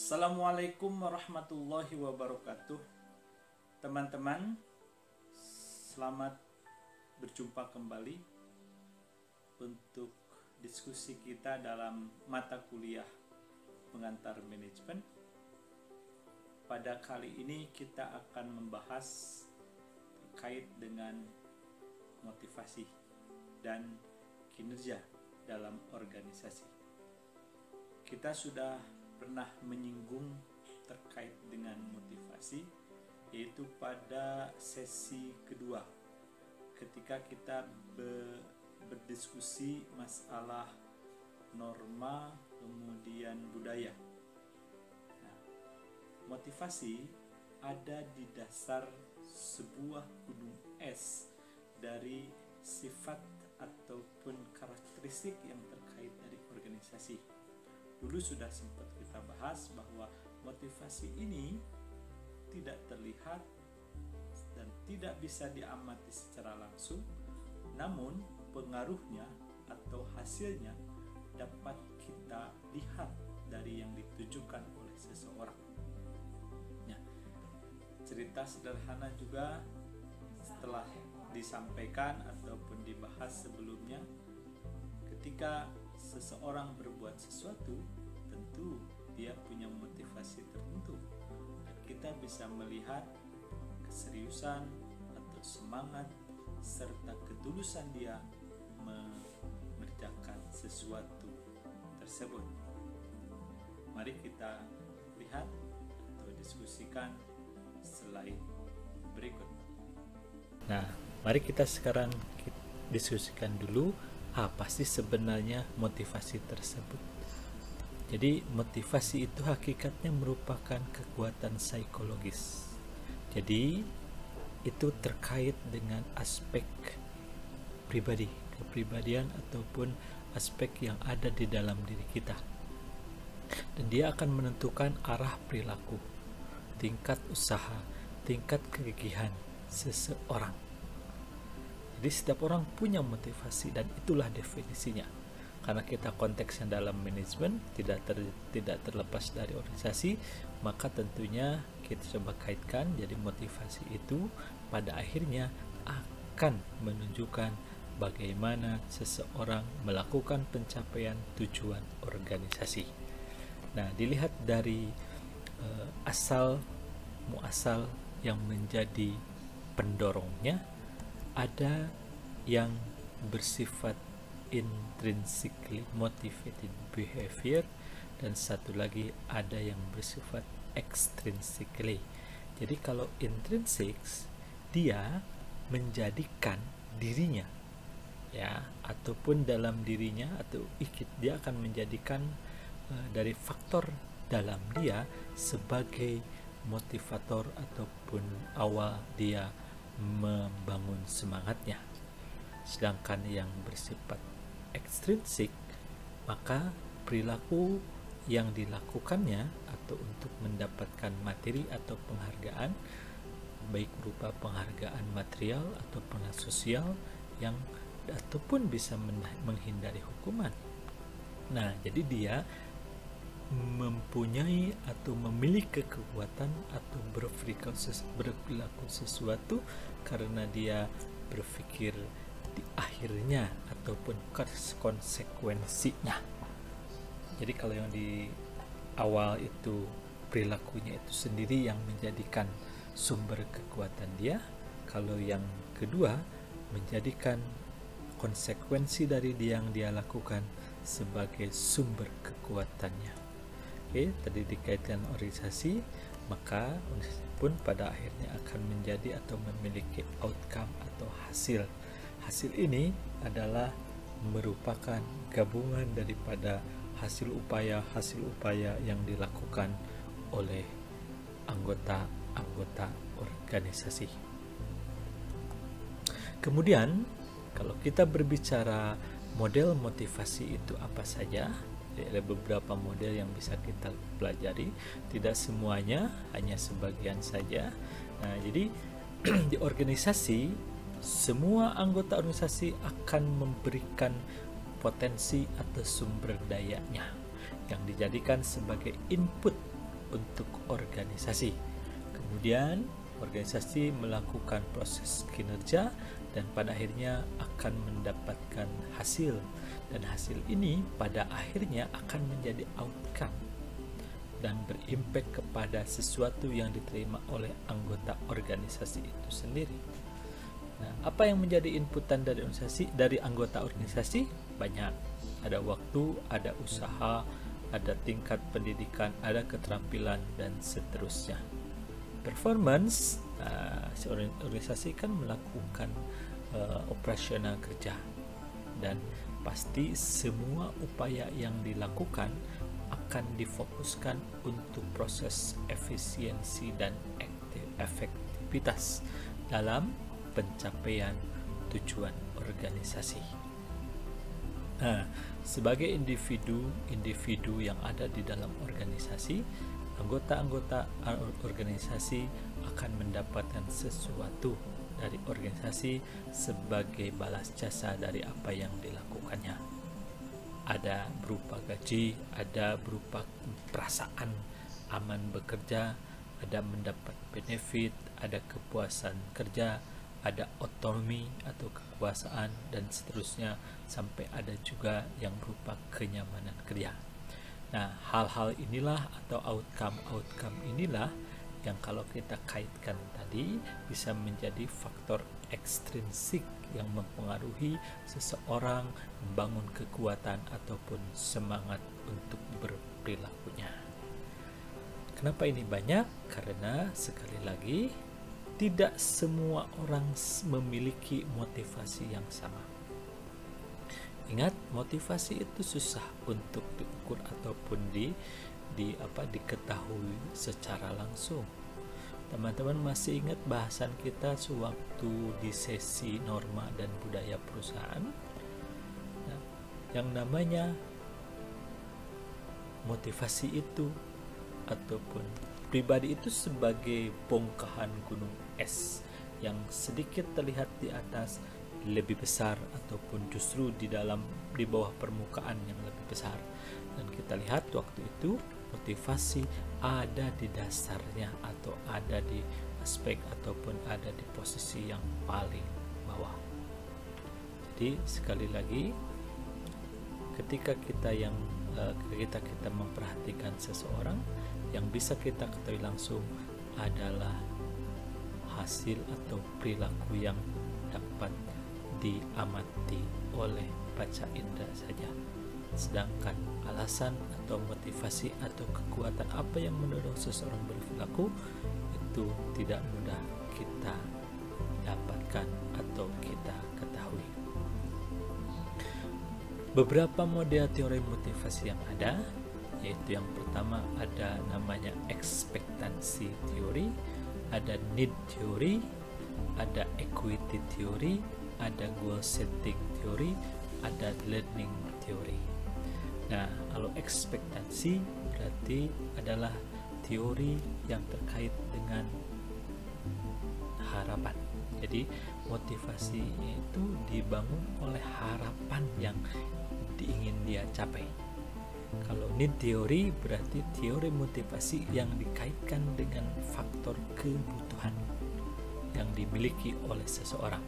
Assalamualaikum warahmatullahi wabarakatuh. Teman-teman, selamat berjumpa kembali untuk diskusi kita dalam mata kuliah pengantar manajemen. Pada kali ini kita akan membahas terkait dengan motivasi dan kinerja dalam organisasi. Kita sudah pernah menyinggung terkait dengan motivasi, yaitu pada sesi kedua ketika kita berdiskusi masalah norma kemudian budaya. Nah, motivasi ada di dasar sebuah gunung es dari sifat ataupun karakteristik yang terkait dari organisasi. Dulu sudah sempat kita bahas bahwa motivasi ini tidak terlihat dan tidak bisa diamati secara langsung, namun pengaruhnya atau hasilnya dapat kita lihat dari yang ditujukan oleh seseorang. Nah, cerita sederhana juga setelah disampaikan ataupun dibahas sebelumnya, ketika seseorang berbuat sesuatu, tentu dia punya motivasi tertentu dan kita bisa melihat keseriusan atau semangat serta ketulusan dia mengerjakan sesuatu tersebut. Mari kita lihat atau diskusikan slide berikut. Nah, mari kita sekarang diskusikan dulu apa sih sebenarnya motivasi tersebut. Jadi motivasi itu hakikatnya merupakan kekuatan psikologis. Jadi itu terkait dengan aspek pribadi, kepribadian ataupun aspek yang ada di dalam diri kita. Dan dia akan menentukan arah perilaku, tingkat usaha, tingkat kegigihan seseorang. Jadi setiap orang punya motivasi dan itulah definisinya. Karena kita konteksnya dalam manajemen tidak terlepas dari organisasi, maka tentunya kita coba kaitkan. Jadi motivasi itu pada akhirnya akan menunjukkan bagaimana seseorang melakukan pencapaian tujuan organisasi. Nah, dilihat dari asal muasal yang menjadi pendorongnya, ada yang bersifat intrinsically motivated behavior dan satu lagi ada yang bersifat extrinsically. Jadi kalau intrinsic, dia menjadikan dirinya ya, ataupun dalam dirinya atau dia akan menjadikan dari faktor dalam dia sebagai motivator ataupun awal dia membangun semangatnya. Sedangkan yang bersifat ekstrinsik, maka perilaku yang dilakukannya atau untuk mendapatkan materi atau penghargaan, baik berupa penghargaan material atau penghargaan sosial yang ataupun bisa menghindari hukuman. Nah, jadi dia mempunyai atau memiliki kekuatan atau berperilaku sesuatu karena dia berpikir di akhirnya ataupun konsekuensinya. Jadi kalau yang di awal itu perilakunya itu sendiri yang menjadikan sumber kekuatan dia, kalau yang kedua menjadikan konsekuensi dari yang dia lakukan sebagai sumber kekuatannya. Oke, tadi dikaitkan organisasi, maka organisasi pun pada akhirnya akan menjadi atau memiliki outcome atau hasil. Hasil ini adalah merupakan gabungan daripada hasil upaya yang dilakukan oleh anggota organisasi. Kemudian, kalau kita berbicara model motivasi itu apa saja? Ada beberapa model yang bisa kita pelajari, tidak semuanya, hanya sebagian saja. Nah, jadi di organisasi, semua anggota organisasi akan memberikan potensi atau sumber dayanya yang dijadikan sebagai input untuk organisasi. Kemudian organisasi melakukan proses kinerja dan pada akhirnya akan mendapatkan hasil, dan hasil ini pada akhirnya akan menjadi outcome dan berimpact kepada sesuatu yang diterima oleh anggota organisasi itu sendiri. Nah, apa yang menjadi inputan dari anggota organisasi? Banyak. Ada waktu, ada usaha, ada tingkat pendidikan, ada keterampilan, dan seterusnya. Performance, organisasi kan melakukan operasional kerja, dan pasti semua upaya yang dilakukan akan difokuskan untuk proses efisiensi dan efektivitas dalam pencapaian tujuan organisasi. Nah, sebagai individu yang ada di dalam organisasi, anggota-anggota organisasi akan mendapatkan sesuatu dari organisasi sebagai balas jasa dari apa yang dilakukannya. Ada berupa gaji, ada berupa perasaan aman bekerja, ada mendapat benefit, ada kepuasan kerja, ada otonomi atau kekuasaan, dan seterusnya, sampai ada juga yang berupa kenyamanan kerja. Nah, hal-hal inilah atau outcome inilah yang kalau kita kaitkan tadi bisa menjadi faktor ekstrinsik yang mempengaruhi seseorang membangun kekuatan ataupun semangat untuk berperilakunya. Kenapa ini banyak? Karena sekali lagi tidak semua orang memiliki motivasi yang sama. Ingat, motivasi itu susah untuk diukur ataupun diketahui secara langsung. Teman-teman masih ingat bahasan kita sewaktu di sesi norma dan budaya perusahaan? Nah, yang namanya motivasi itu ataupun pribadi itu sebagai bongkahan gunung es yang sedikit terlihat di atas lebih besar ataupun justru di bawah permukaan yang lebih besar. Dan kita lihat waktu itu motivasi ada di dasarnya atau ada di aspek ataupun ada di posisi yang paling bawah. Jadi sekali lagi, ketika kita memperhatikan seseorang, yang bisa kita ketahui langsung adalah hasil atau perilaku yang dapat diamati oleh panca indera saja. Sedangkan alasan atau motivasi atau kekuatan apa yang mendorong seseorang berperilaku itu tidak mudah kita dapatkan atau kita ketahui. Beberapa model teori motivasi yang ada, yaitu yang pertama ada namanya ekspektansi teori, ada need teori, ada equity teori, ada goal setting teori, ada learning teori. Nah, kalau ekspektansi berarti adalah teori yang terkait dengan harapan. Jadi motivasinya itu dibangun oleh harapan yang ingin dia capai. Kalau need teori berarti teori motivasi yang dikaitkan dengan faktor kebutuhan yang dimiliki oleh seseorang.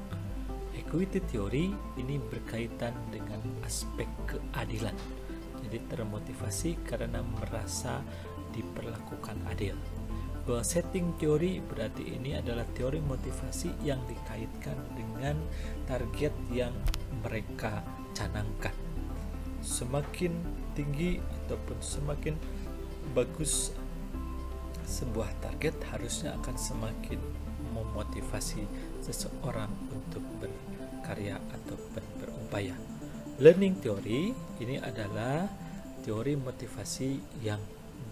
Equity teori ini berkaitan dengan aspek keadilan. Jadi termotivasi karena merasa diperlakukan adil. Goal setting teori berarti ini adalah teori motivasi yang dikaitkan dengan target yang mereka canangkan. Semakin tinggi ataupun semakin bagus sebuah target harusnya akan semakin memotivasi seseorang untuk berkarya ataupun berupaya. Learning theory ini adalah teori motivasi yang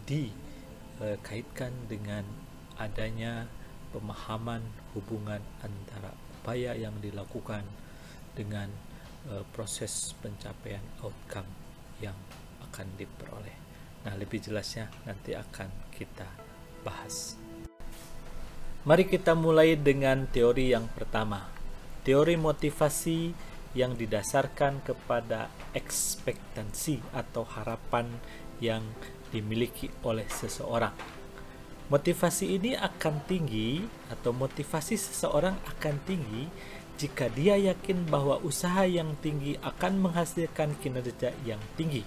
dikaitkan dengan adanya pemahaman hubungan antara upaya yang dilakukan dengan proses pencapaian outcome yang akan diperoleh. Nah, lebih jelasnya nanti akan kita bahas. Mari kita mulai dengan teori yang pertama. Teori motivasi yang didasarkan kepada ekspektansi atau harapan yang dimiliki oleh seseorang. Motivasi ini akan tinggi, atau motivasi seseorang akan tinggi jika dia yakin bahwa usaha yang tinggi akan menghasilkan kinerja yang tinggi.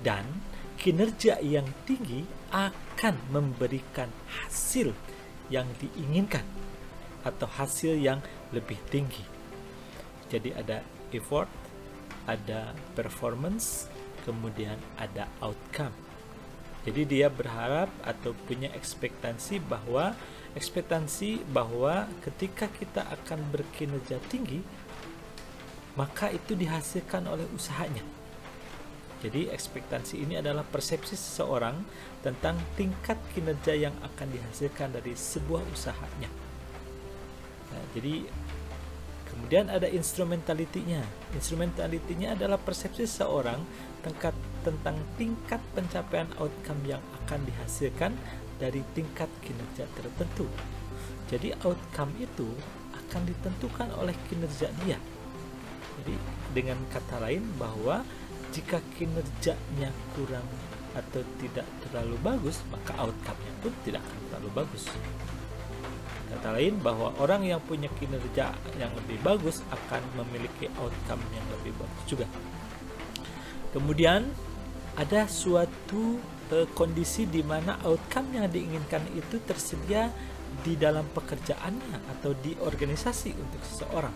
Dan kinerja yang tinggi akan memberikan hasil yang diinginkan atau hasil yang lebih tinggi. Jadi ada effort, ada performance, kemudian ada outcome. Jadi dia berharap atau punya ekspektasi bahwa ketika kita akan berkinerja tinggi, maka itu dihasilkan oleh usahanya. Jadi ekspektasi ini adalah persepsi seseorang tentang tingkat kinerja yang akan dihasilkan dari sebuah usahanya. Nah, jadi kemudian ada instrumentality-nya. Instrumentality-nya adalah persepsi seseorang tentang tingkat pencapaian outcome yang akan dihasilkan dari tingkat kinerja tertentu. Jadi outcome itu akan ditentukan oleh kinerja dia. Jadi dengan kata lain bahwa jika kinerjanya kurang atau tidak terlalu bagus, maka outcome-nya pun tidak akan terlalu bagus. Kata lain bahwa orang yang punya kinerja yang lebih bagus akan memiliki outcome yang lebih bagus juga. Kemudian ada suatu kondisi di mana outcome yang diinginkan itu tersedia di dalam pekerjaannya atau di organisasi untuk seseorang.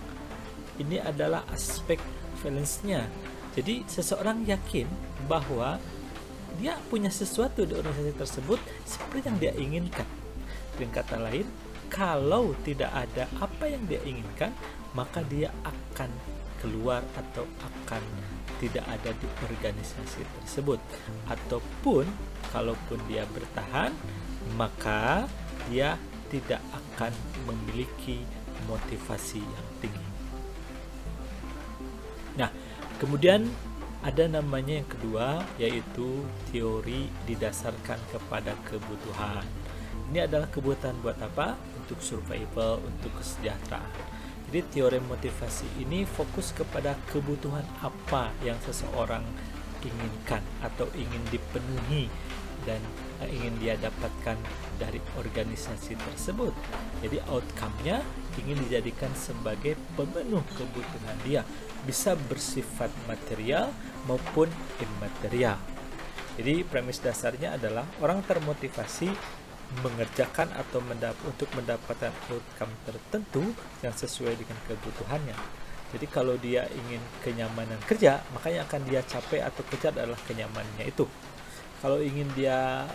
Ini adalah aspek valence-nya. Jadi seseorang yakin bahwa dia punya sesuatu di organisasi tersebut seperti yang dia inginkan. Dengan kata lain, kalau tidak ada apa yang dia inginkan, maka dia akan keluar atau akan tidak ada di organisasi tersebut. Ataupun kalaupun dia bertahan, maka dia tidak akan memiliki motivasi yang tinggi. Nah, kemudian ada namanya yang kedua, yaitu teori didasarkan kepada kebutuhan. Ini adalah kebutuhan buat apa? Untuk survival, untuk kesejahteraan. Jadi teori motivasi ini fokus kepada kebutuhan apa yang seseorang inginkan atau ingin dipenuhi dan ingin dia dapatkan dari organisasi tersebut. Jadi outcome-nya ingin dijadikan sebagai pemenuh kebutuhan dia, bisa bersifat material maupun immaterial. Jadi premis dasarnya adalah orang termotivasi mengerjakan atau untuk mendapatkan outcome tertentu yang sesuai dengan kebutuhannya. Jadi kalau dia ingin kenyamanan kerja, makanya akan dia capek atau kejar adalah kenyamanannya itu. Kalau ingin dia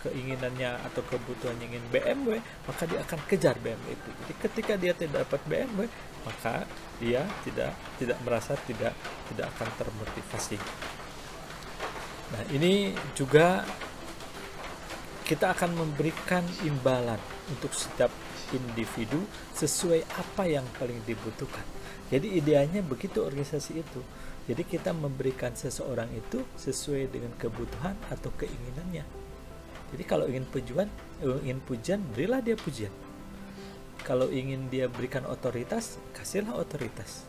keinginannya atau kebutuhannya ingin BMW, maka dia akan kejar BMW itu. Jadi ketika dia tidak dapat BMW, maka dia tidak merasa tidak akan termotivasi. Nah, ini juga kita akan memberikan imbalan untuk setiap individu sesuai apa yang paling dibutuhkan. Jadi idealnya begitu organisasi itu. Jadi kita memberikan seseorang itu sesuai dengan kebutuhan atau keinginannya. Jadi kalau ingin pujian, berilah dia pujian. Kalau ingin dia berikan otoritas, kasihlah otoritas.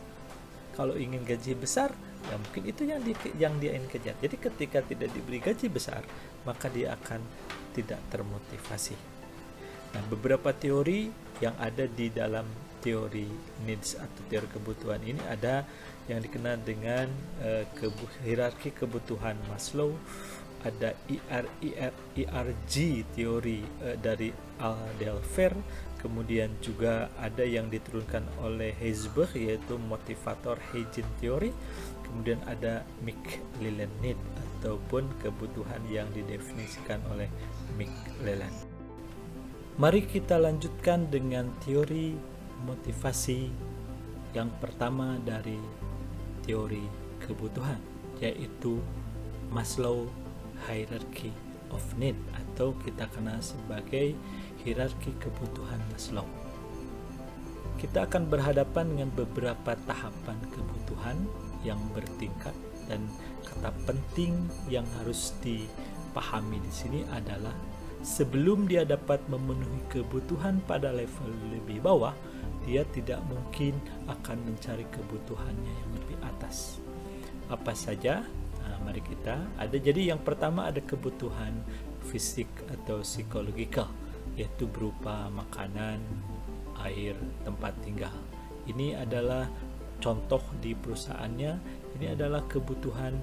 Kalau ingin gaji besar, ya mungkin itu yang dia ingin kejar. Jadi ketika tidak diberi gaji besar, maka dia akan tidak termotivasi. Nah, beberapa teori yang ada di dalam teori needs atau teori kebutuhan ini ada yang dikenal dengan hierarki kebutuhan Maslow, ada ERG teori dari Alder, kemudian juga ada yang diturunkan oleh Herzberg yaitu motivator hygiene teori, kemudian ada McClelland need ataupun kebutuhan yang didefinisikan oleh McClelland. Mari kita lanjutkan dengan teori motivasi yang pertama dari teori kebutuhan, yaitu Maslow Hierarchy of Need atau kita kenal sebagai hierarki kebutuhan Maslow. Kita akan berhadapan dengan beberapa tahapan kebutuhan yang bertingkat, dan kata penting yang harus dipahami di sini adalah sebelum dia dapat memenuhi kebutuhan pada level lebih bawah, dia tidak mungkin akan mencari kebutuhannya yang lebih atas. Apa saja? Nah, mari kita ada. Jadi yang pertama ada kebutuhan fisik atau psikologikal, yaitu berupa makanan, air, tempat tinggal. Ini adalah contoh di perusahaannya, ini adalah kebutuhan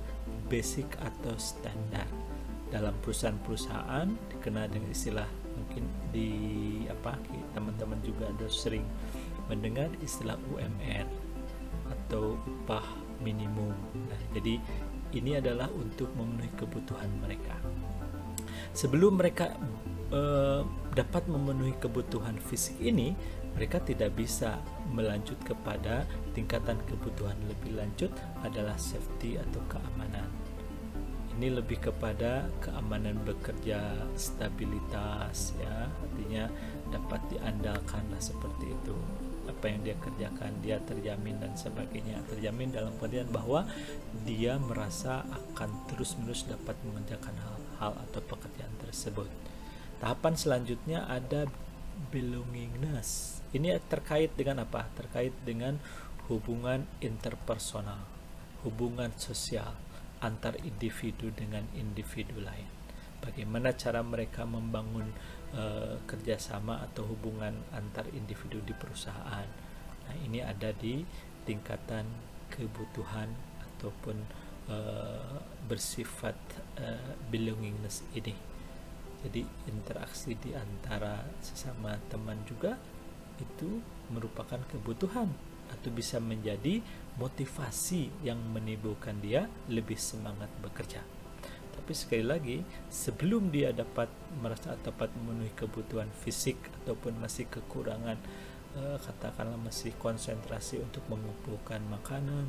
basic atau standar. Dalam perusahaan-perusahaan dikenal dengan istilah, mungkin di teman-teman juga ada sering mendengar istilah UMR atau upah minimum. Nah, jadi ini adalah untuk memenuhi kebutuhan mereka. Sebelum mereka dapat memenuhi kebutuhan fisik ini, mereka tidak bisa melanjut kepada tingkatan kebutuhan lebih lanjut adalah safety atau keamanan. Ini lebih kepada keamanan bekerja, stabilitas, ya, artinya dapat diandalkan lah, seperti itu. Apa yang dia kerjakan dia terjamin dan sebagainya. Terjamin dalam pengertian bahwa dia merasa akan terus-menerus dapat mengerjakan hal atau pekerjaan tersebut. Tahapan selanjutnya ada belongingness. Ini terkait dengan apa? Terkait dengan hubungan interpersonal, hubungan sosial antar individu dengan individu lain. Bagaimana cara mereka membangun kerjasama atau hubungan antar individu di perusahaan. Nah, ini ada di tingkatan kebutuhan ataupun bersifat belongingness ini. Jadi interaksi di antara sesama teman juga itu merupakan kebutuhan atau bisa menjadi motivasi yang menimbulkan dia lebih semangat bekerja. Tapi sekali lagi, sebelum dia dapat merasa dapat memenuhi kebutuhan fisik ataupun masih kekurangan, katakanlah masih konsentrasi untuk mengumpulkan makanan,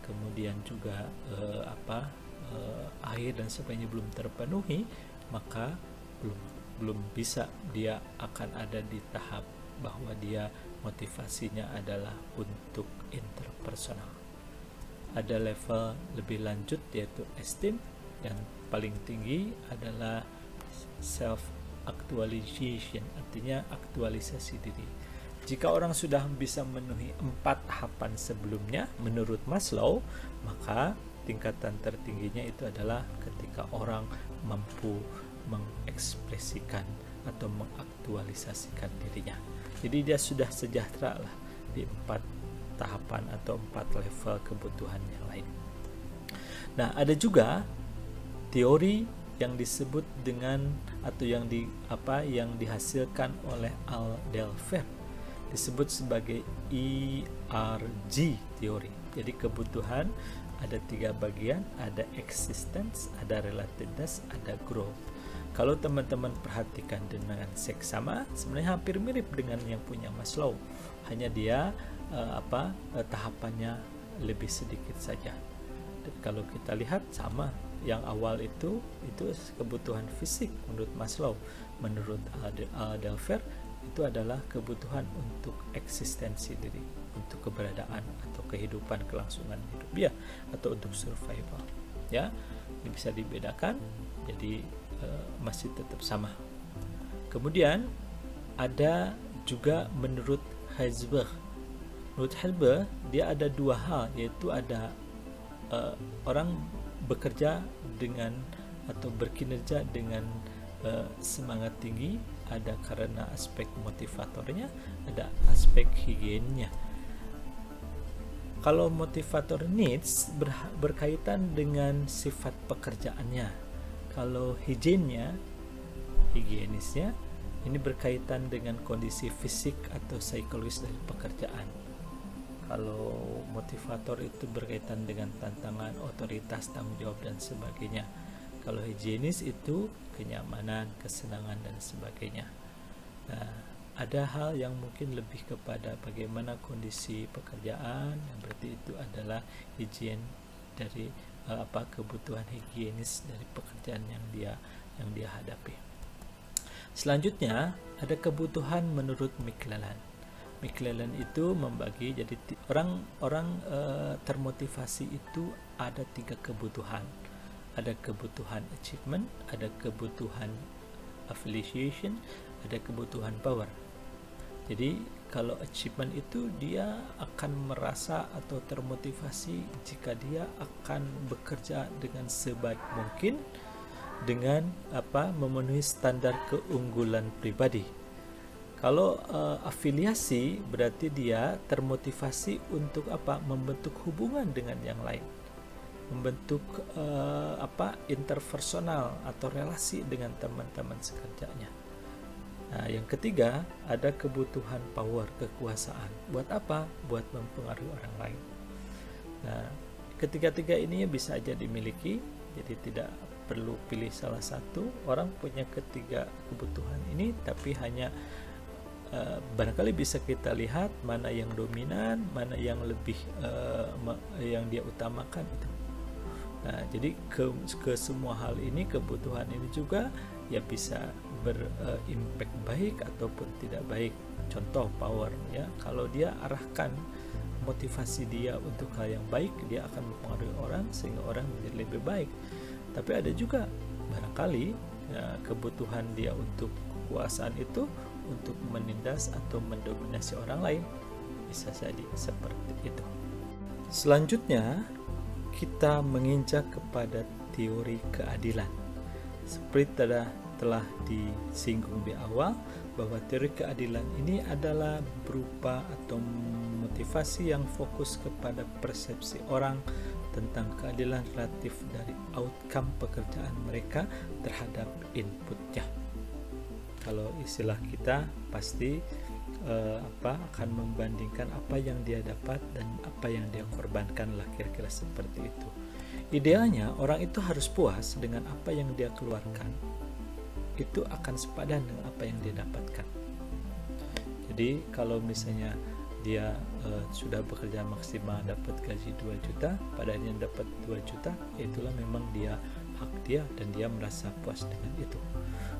kemudian juga air dan sebagainya belum terpenuhi, maka belum bisa dia akan ada di tahap bahwa dia motivasinya adalah untuk interpersonal. Ada level lebih lanjut yaitu esteem, yang paling tinggi adalah self actualization, artinya aktualisasi diri. Jika orang sudah bisa memenuhi 4 tahapan sebelumnya menurut Maslow, maka tingkatan tertingginya itu adalah ketika orang mampu mengekspresikan atau mengaktualisasikan dirinya. Jadi dia sudah sejahtera lah di 4 tahapan atau 4 level kebutuhan yang lain. Nah, ada juga teori yang disebut dengan atau yang dihasilkan oleh Alder disebut sebagai ERG teori. Jadi kebutuhan ada 3 bagian, ada existence, ada relativeness, ada growth. Kalau teman-teman perhatikan dengan seksama, sebenarnya hampir mirip dengan yang punya Maslow, hanya dia tahapannya lebih sedikit saja. Dan kalau kita lihat sama, yang awal itu kebutuhan fisik menurut Maslow. Menurut Alder itu adalah kebutuhan untuk eksistensi diri, untuk keberadaan atau kehidupan, kelangsungan hidup dia, atau untuk survival. Ya, ini bisa dibedakan, jadi masih tetap sama. Kemudian ada juga menurut Herzberg. Menurut Herzberg dia ada 2 hal, yaitu ada orang bekerja dengan atau berkinerja dengan semangat tinggi, ada karena aspek motivatornya, ada aspek higiennya. Kalau motivator needs berkaitan dengan sifat pekerjaannya. Kalau higienisnya ini berkaitan dengan kondisi fisik atau psikologis dari pekerjaan. Kalau motivator itu berkaitan dengan tantangan, otoritas, tanggung jawab dan sebagainya. Kalau higienis itu kenyamanan, kesenangan dan sebagainya. Nah, ada hal yang mungkin lebih kepada bagaimana kondisi pekerjaan, yang berarti itu adalah higien dari kebutuhan higienis dari pekerjaan yang dia hadapi. Selanjutnya ada kebutuhan menurut McClellan. McClellan itu membagi, jadi orang termotivasi itu ada 3 kebutuhan. Ada kebutuhan achievement, ada kebutuhan affiliation, ada kebutuhan power. Jadi kalau achievement itu dia akan merasa atau termotivasi jika dia akan bekerja dengan sebaik mungkin dengan memenuhi standar keunggulan pribadi. Kalau afiliasi berarti dia termotivasi untuk membentuk hubungan dengan yang lain, membentuk interpersonal atau relasi dengan teman-teman sekerjanya. Nah, yang ketiga ada kebutuhan power, kekuasaan. Buat apa? Buat mempengaruhi orang lain. Nah, ketiga-tiga ini bisa aja dimiliki, jadi tidak perlu pilih salah satu. Orang punya ketiga kebutuhan ini, tapi hanya barangkali bisa kita lihat mana yang dominan, mana yang lebih yang dia utamakan itu. Nah, jadi ke semua hal ini, kebutuhan ini juga ya bisa berimpact baik ataupun tidak baik. Contoh power, ya, kalau dia arahkan motivasi dia untuk hal yang baik, dia akan mempengaruhi orang sehingga orang menjadi lebih baik. Tapi ada juga barangkali ya, kebutuhan dia untuk kekuasaan itu untuk menindas atau mendominasi orang lain, bisa jadi seperti itu. Selanjutnya kita menginjak kepada teori keadilan. Seperti telah disinggung di awal, bahwa teori keadilan ini adalah berupa atau motivasi yang fokus kepada persepsi orang tentang keadilan relatif dari outcome pekerjaan mereka terhadap inputnya. Kalau istilah kita pasti akan membandingkan apa yang dia dapat dan apa yang dia korbankan lah, kira-kira seperti itu. Idealnya orang itu harus puas dengan apa yang dia keluarkan, itu akan sepadan dengan apa yang dia dapatkan. Jadi kalau misalnya dia sudah bekerja maksimal dapat gaji 2 juta, pada akhirnya dapat 2 juta, itulah memang dia hak dia dan dia merasa puas dengan itu.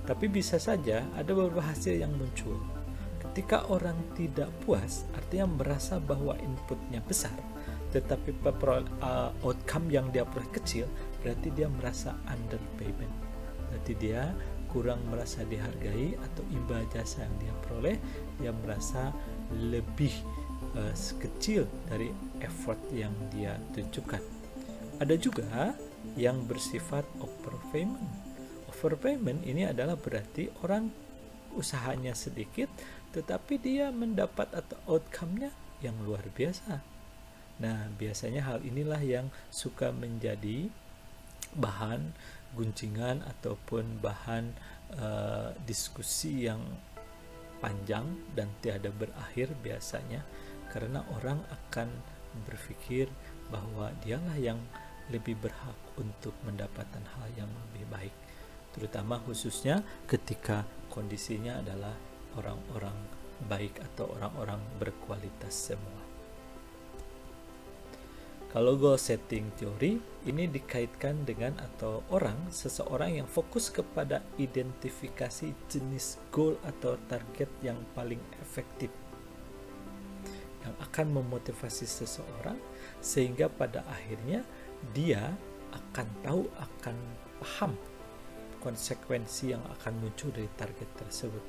Tapi bisa saja ada beberapa hasil yang muncul. Ketika orang tidak puas, artinya merasa bahwa inputnya besar, tetapi outcome yang dia peroleh kecil, berarti dia merasa underpayment. Berarti dia kurang merasa dihargai, atau imbal jasa yang dia peroleh, dia merasa lebih kecil dari effort yang dia tunjukkan. Ada juga yang bersifat overpayment. Overpayment ini adalah berarti orang usahanya sedikit, tetapi dia mendapat atau outcome-nya yang luar biasa. Nah, biasanya hal inilah yang suka menjadi bahan guncingan ataupun bahan diskusi yang panjang dan tiada berakhir biasanya, karena orang akan berpikir bahwa dialah yang lebih berhak untuk mendapatkan hal yang lebih baik, terutama khususnya ketika kondisinya adalah orang-orang baik atau orang-orang berkualitas semua. Kalau goal setting teori ini dikaitkan dengan atau seseorang yang fokus kepada identifikasi jenis goal atau target yang paling efektif yang akan memotivasi seseorang, sehingga pada akhirnya dia akan paham konsekuensi yang akan muncul dari target tersebut.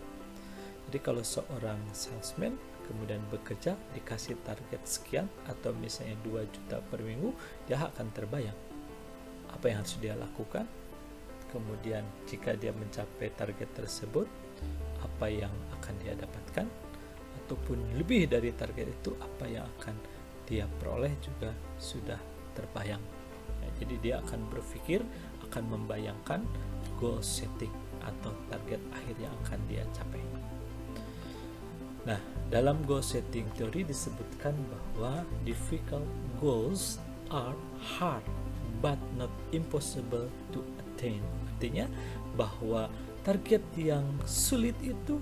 Jadi kalau seorang salesman kemudian bekerja dikasih target sekian atau misalnya 2 juta per minggu, dia akan terbayang apa yang harus dia lakukan. Kemudian jika dia mencapai target tersebut, apa yang akan dia dapatkan, ataupun lebih dari target itu apa yang akan dia peroleh juga sudah terbayang. Jadi dia akan berpikir, akan membayangkan goal setting atau target akhir yang akan dia capai. Nah, dalam goal setting teori disebutkan bahwa difficult goals are hard but not impossible to attain. Artinya bahwa target yang sulit itu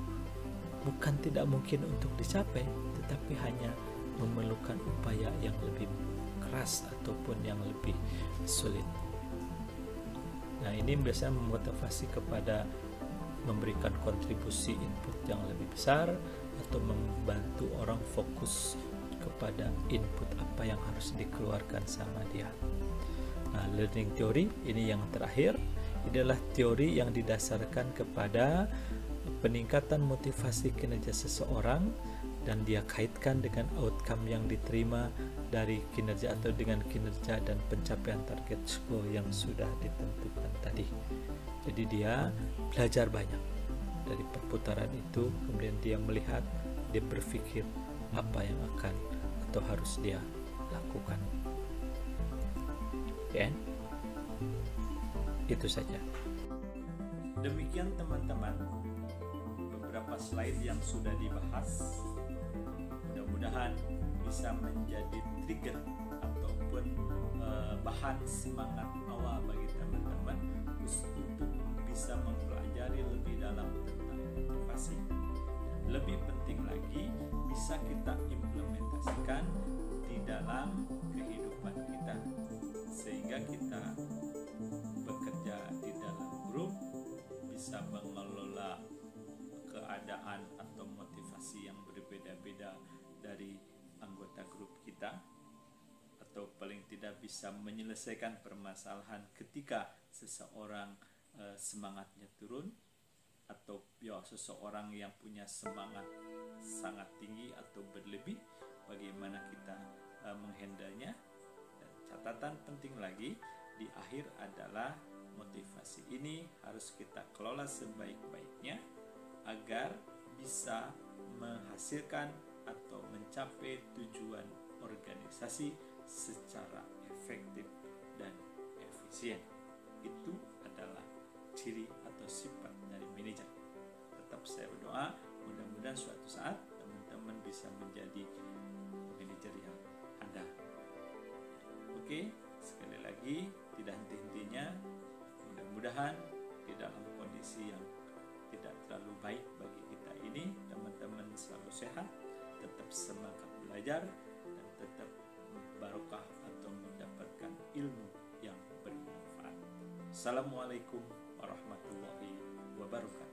bukan tidak mungkin untuk dicapai, tetapi hanya memerlukan upaya yang lebih keras ataupun yang lebih sulit. Nah, ini biasanya memotivasi kepada memberikan kontribusi input yang lebih besar atau membantu orang fokus kepada input apa yang harus dikeluarkan sama dia. Nah, learning theory ini yang terakhir, adalah teori yang didasarkan kepada peningkatan motivasi kinerja seseorang dan dia kaitkan dengan outcome yang diterima dari kinerja atau dengan kinerja dan pencapaian target goal yang sudah ditentukan tadi. Jadi dia belajar banyak dari perputaran itu, kemudian dia melihat, dia berpikir apa yang akan atau harus dia lakukan. Ya, itu saja. Demikian teman-teman, beberapa slide yang sudah dibahas. Mudah-mudahan bisa menjadi trigger ataupun bahan semangat awal bagi teman-teman untuk bisa mempelajari lebih dalam tentang motivasi. Lebih penting lagi, bisa kita implementasikan di dalam kehidupan kita, sehingga kita bekerja di dalam grup bisa mengelola keadaan atau motivasi yang berbeda-beda dari anggota grup kita, atau paling tidak bisa menyelesaikan permasalahan ketika seseorang semangatnya turun, atau ya seseorang yang punya semangat sangat tinggi atau berlebih, bagaimana kita menghandlenya. Dan catatan penting lagi di akhir adalah motivasi ini harus kita kelola sebaik-baiknya agar bisa menghasilkan atau mencapai tujuan organisasi secara efektif dan efisien. Itu adalah ciri atau sifat dari manajer. Tetap saya berdoa, mudah-mudahan suatu saat teman-teman bisa menjadi manajer yang handal. Oke, sekali lagi tidak henti-hentinya, mudah-mudahan di dalam kondisi yang tidak terlalu baik bagi kita ini, teman-teman selalu sehat, tetap semangat belajar, dan tetap barokah atau mendapatkan ilmu yang bermanfaat. Assalamualaikum warahmatullahi wabarakatuh.